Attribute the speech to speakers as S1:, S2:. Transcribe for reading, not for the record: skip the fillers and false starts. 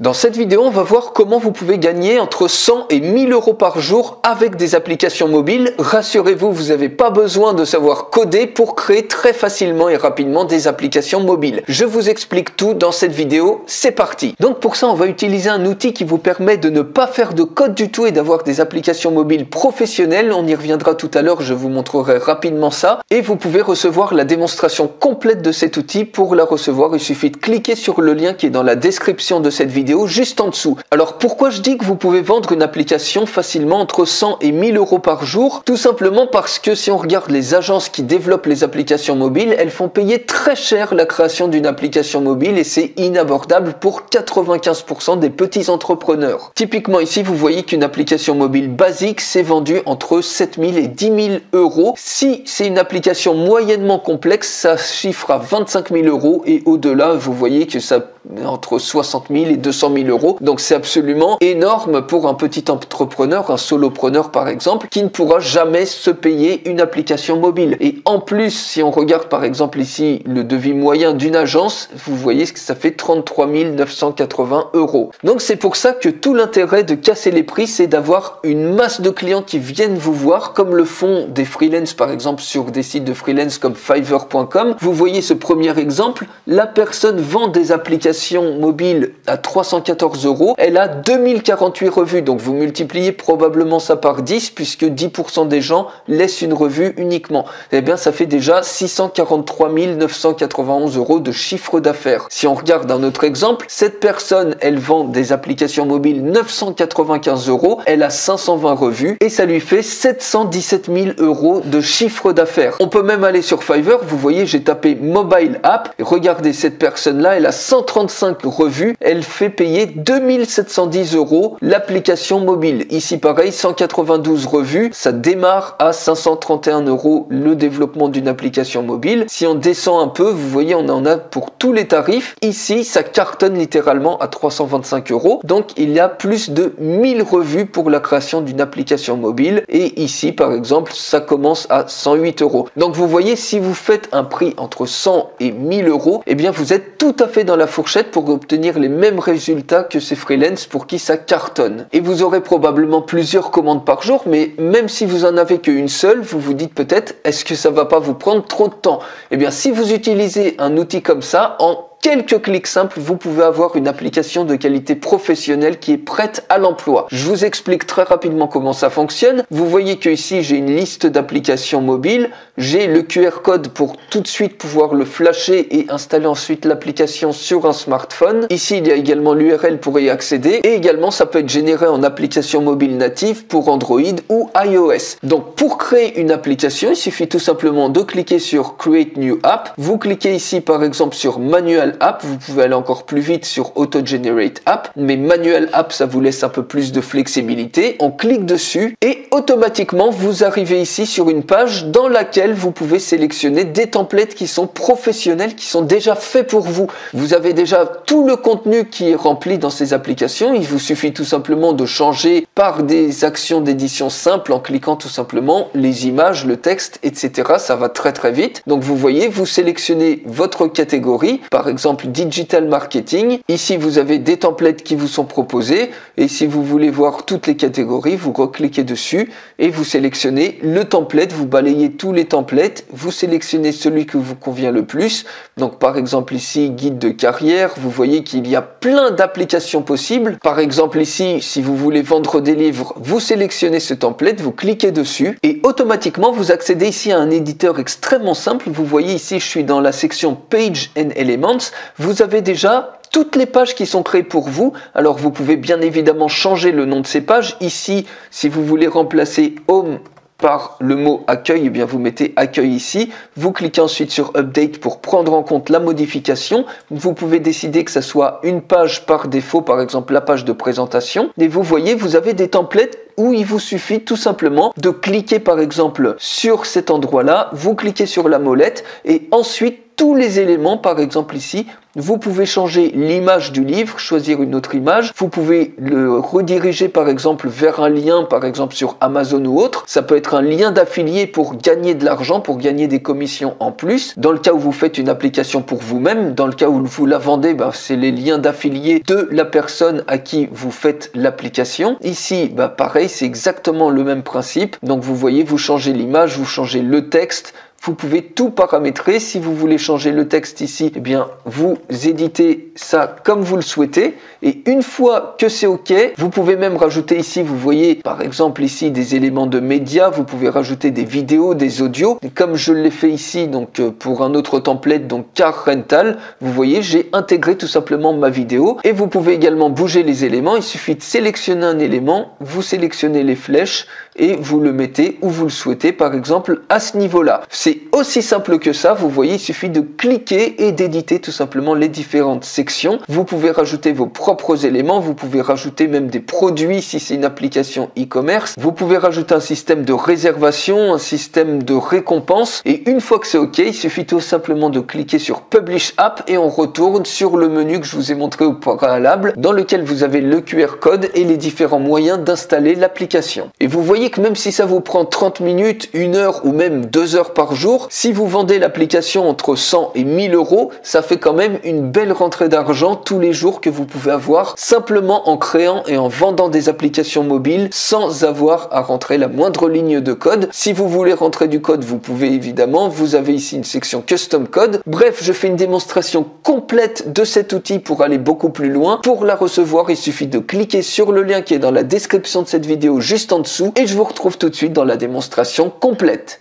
S1: Dans cette vidéo, on va voir comment vous pouvez gagner entre 100 et 1000 euros par jour avec des applications mobiles. Rassurez-vous, vous n'avez pas besoin de savoir coder pour créer très facilement et rapidement des applications mobiles. Je vous explique tout dans cette vidéo, c'est parti. Donc pour ça, on va utiliser un outil qui vous permet de ne pas faire de code du tout et d'avoir des applications mobiles professionnelles. On y reviendra tout à l'heure, je vous montrerai rapidement ça. Et vous pouvez recevoir la démonstration complète de cet outil. Pour la recevoir, il suffit de cliquer sur le lien qui est dans la description de cette vidéo juste en dessous. Alors pourquoi je dis que vous pouvez vendre une application facilement entre 100 et 1000 euros par jour? Tout simplement parce que si on regarde les agences qui développent les applications mobiles, elles font payer très cher la création d'une application mobile et c'est inabordable pour 95% des petits entrepreneurs. Typiquement ici, vous voyez qu'une application mobile basique s'est vendue entre 7000 et 10 000 euros. Si c'est une application moyennement complexe, ça chiffre à 25 000 euros et au-delà, vous voyez que ça entre 60 000 et 200 000 euros. Donc c'est absolument énorme pour un petit entrepreneur, un solopreneur par exemple, qui ne pourra jamais se payer une application mobile. Et en plus, si on regarde par exemple ici le devis moyen d'une agence, vous voyez que ça fait 33 980 euros. Donc c'est pour ça que tout l'intérêt de casser les prix, c'est d'avoir une masse de clients qui viennent vous voir, comme le font des freelances par exemple sur des sites de freelance comme Fiverr.com. Vous voyez ce premier exemple, la personne vend des applications mobile à 314 euros, elle a 2048 revues, donc vous multipliez probablement ça par 10 puisque 10% des gens laissent une revue uniquement. Eh bien ça fait déjà 643 991 euros de chiffre d'affaires. Si on regarde un autre exemple, cette personne elle vend des applications mobiles 995 euros, elle a 520 revues et ça lui fait 717 000 euros de chiffre d'affaires. On peut même aller sur Fiverr, vous voyez j'ai tapé mobile app, et regardez cette personne là, elle a 135 revues, elle fait payer 2710 euros l'application mobile. Ici pareil, 192 revues, ça démarre à 531 euros le développement d'une application mobile. Si on descend un peu, vous voyez on en a pour tous les tarifs. Ici, ça cartonne littéralement à 325 euros. Donc il y a plus de 1000 revues pour la création d'une application mobile. Et ici par exemple, ça commence à 108 euros. Donc vous voyez, si vous faites un prix entre 100 et 1000 euros, eh bien vous êtes tout à fait dans la fourchette pour obtenir les mêmes résultats que ces freelances pour qui ça cartonne. Et vous aurez probablement plusieurs commandes par jour, mais même si vous en avez qu'une seule, vous vous dites peut-être, est-ce que ça va pas vous prendre trop de temps? Eh bien, si vous utilisez un outil comme ça, en quelques clics simples, vous pouvez avoir une application de qualité professionnelle qui est prête à l'emploi. Je vous explique très rapidement comment ça fonctionne. Vous voyez que ici, j'ai une liste d'applications mobiles. J'ai le QR code pour tout de suite pouvoir le flasher et installer ensuite l'application sur un smartphone. Ici, il y a également l'URL pour y accéder. Et également, ça peut être généré en application mobile native pour Android ou iOS. Donc, pour créer une application, il suffit tout simplement de cliquer sur Create New App. Vous cliquez ici, par exemple, sur Manual App, vous pouvez aller encore plus vite sur Auto Generate App, mais Manual App ça vous laisse un peu plus de flexibilité. On clique dessus et automatiquement vous arrivez ici sur une page dans laquelle vous pouvez sélectionner des templates qui sont professionnels, qui sont déjà faits pour vous. Vous avez déjà tout le contenu qui est rempli dans ces applications, il vous suffit tout simplement de changer par des actions d'édition simples en cliquant tout simplement les images, le texte, etc. Ça va très très vite. Donc vous voyez, vous sélectionnez votre catégorie, par exemple digital marketing. Ici, vous avez des templates qui vous sont proposés et si vous voulez voir toutes les catégories, vous recliquez dessus et vous sélectionnez le template, vous balayez tous les templates, vous sélectionnez celui qui vous convient le plus. Donc par exemple ici, guide de carrière, vous voyez qu'il y a plein d'applications possibles. Par exemple ici, si vous voulez vendre des livres, vous sélectionnez ce template, vous cliquez dessus et automatiquement vous accédez ici à un éditeur extrêmement simple. Vous voyez ici, je suis dans la section Page and Elements. Vous avez déjà toutes les pages qui sont créées pour vous. Alors vous pouvez bien évidemment changer le nom de ces pages. Ici, si vous voulez remplacer Home par le mot accueil, eh bien vous mettez accueil ici, vous cliquez ensuite sur update pour prendre en compte la modification. Vous pouvez décider que ça soit une page par défaut, par exemple la page de présentation. Et vous voyez, vous avez des templates où il vous suffit tout simplement de cliquer par exemple sur cet endroit-là, vous cliquez sur la molette et ensuite tous les éléments. Par exemple ici, vous pouvez changer l'image du livre, choisir une autre image. Vous pouvez le rediriger par exemple vers un lien, par exemple sur Amazon ou autre. Ça peut être un lien d'affilié pour gagner de l'argent, pour gagner des commissions en plus. Dans le cas où vous faites une application pour vous-même, dans le cas où vous la vendez, c'est les liens d'affilié de la personne à qui vous faites l'application. Ici, pareil, c'est exactement le même principe. Donc vous voyez, vous changez l'image, vous changez le texte. Vous pouvez tout paramétrer. Si vous voulez changer le texte ici, eh bien, vous éditez ça comme vous le souhaitez. Et une fois que c'est OK, vous pouvez même rajouter ici, vous voyez, par exemple ici, des éléments de médias. Vous pouvez rajouter des vidéos, des audios. Et comme je l'ai fait ici, donc pour un autre template, donc Car Rental, vous voyez, j'ai intégré tout simplement ma vidéo. Et vous pouvez également bouger les éléments. Il suffit de sélectionner un élément, vous sélectionnez les flèches et vous le mettez où vous le souhaitez, par exemple à ce niveau-là. C'est aussi simple que ça, vous voyez, il suffit de cliquer et d'éditer tout simplement les différentes sections. Vous pouvez rajouter vos propres éléments, vous pouvez rajouter même des produits si c'est une application e-commerce. Vous pouvez rajouter un système de réservation, un système de récompense. Et une fois que c'est OK, il suffit tout simplement de cliquer sur Publish App et on retourne sur le menu que je vous ai montré au préalable, dans lequel vous avez le QR code et les différents moyens d'installer l'application. Et vous voyez que même si ça vous prend 30 minutes, 1 heure ou même 2 heures par jour, si vous vendez l'application entre 100 et 1000 euros, ça fait quand même une belle rentrée d'argent tous les jours que vous pouvez avoir simplement en créant et en vendant des applications mobiles sans avoir à rentrer la moindre ligne de code. Si vous voulez rentrer du code, vous pouvez évidemment, vous avez ici une section Custom Code. Bref, je fais une démonstration complète de cet outil pour aller beaucoup plus loin. Pour la recevoir, il suffit de cliquer sur le lien qui est dans la description de cette vidéo juste en dessous et je vous retrouve tout de suite dans la démonstration complète.